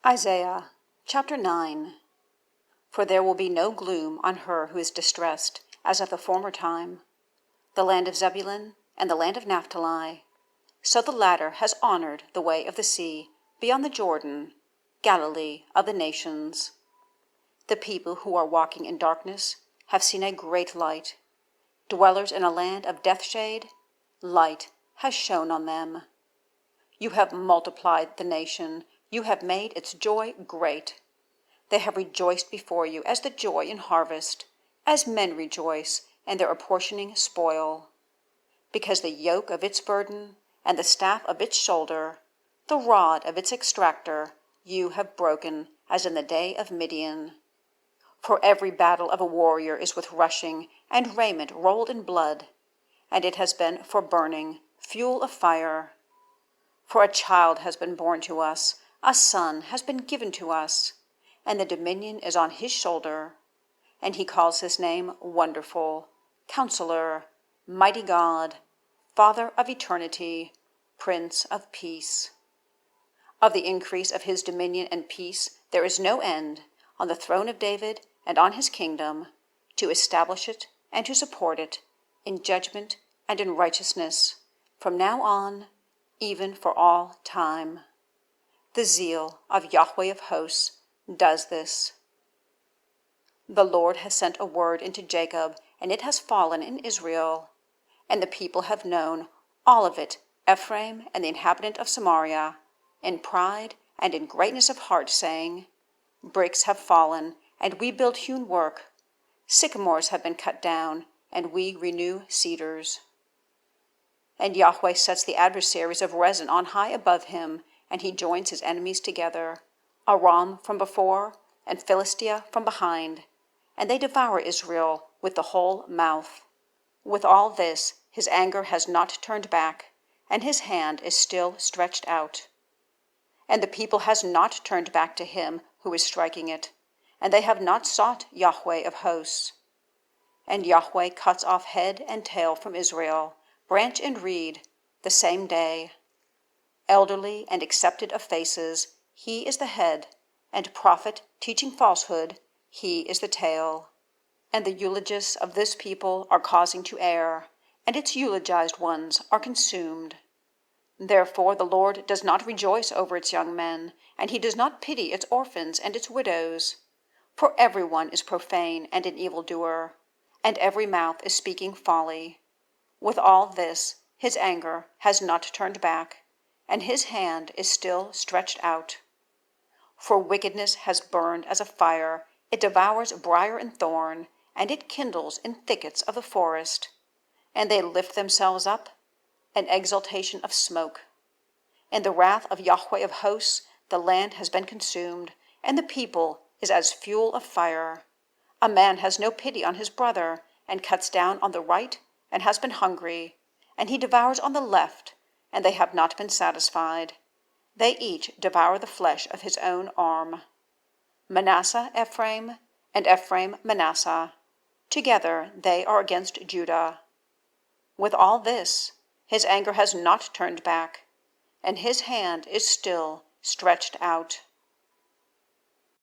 Isaiah chapter 9. For there will be no gloom on her who is distressed, as at the former time. The land of Zebulun and the land of Naphtali. So the latter has honored the way of the sea, beyond the Jordan, Galilee of the nations. The people who are walking in darkness have seen a great light. Dwellers in a land of death shade, light has shone on them. You have multiplied the nation, you have made its joy great. They have rejoiced before you as the joy in harvest, as men rejoice in their apportioning spoil. Because the yoke of its burden and the staff of its shoulder, the rod of its exactor, you have broken as in the day of Midian. For every battle of a warrior is with rushing, and raiment rolled in blood, and it has been for burning, fuel of fire. For a child has been born to us, a son has been given to us, and the dominion is on his shoulder, and he calls his name Wonderful, Counselor, Mighty God, Father of eternity, Prince of Peace. Of the increase of his dominion and peace there is no end, on the throne of David and on his kingdom, to establish it and to support it, in judgment and in righteousness, from now on, even for all time. The zeal of YHWH of Hosts does this. The Lord has sent a word into Jacob, and it has fallen in Israel. And the people have known, all of it, Ephraim and the inhabitant of Samaria, in pride and in greatness of heart, saying, Bricks have fallen, and we build hewn work. Sycamores have been cut down, and we renew cedars. And YHWH sets the adversaries of Rezin on high above him, and he joins his enemies together, Aram from before, and Philistia from behind, and they devour Israel with the whole mouth. With all this, his anger has not turned back, and his hand is still stretched out. And the people has not turned back to him who is striking it, and they have not sought YHWH of Hosts. And YHWH cuts off head and tail from Israel, branch and reed, the same day. Elderly and accepted of faces, he is the head, and prophet teaching falsehood, he is the tail. And the eulogists of this people are causing to err, and its eulogized ones are consumed. Therefore the Lord does not rejoice over its young men, and he does not pity its orphans and its widows. For everyone is profane and an evildoer, and every mouth is speaking folly. With all this, his anger has not turned back, and his hand is still stretched out. For wickedness has burned as a fire, it devours briar and thorn, and it kindles in thickets of the forest. And they lift themselves up, an exaltation of smoke. In the wrath of YHWH of Hosts, the land has been consumed, and the people is as fuel of fire. A man has no pity on his brother, and cuts down on the right, and has been hungry, and he devours on the left, and they have not been satisfied. They each devour the flesh of his own arm. Manasseh Ephraim, and Ephraim Manasseh, together they are against Judah. With all this, his anger has not turned back, and his hand is still stretched out.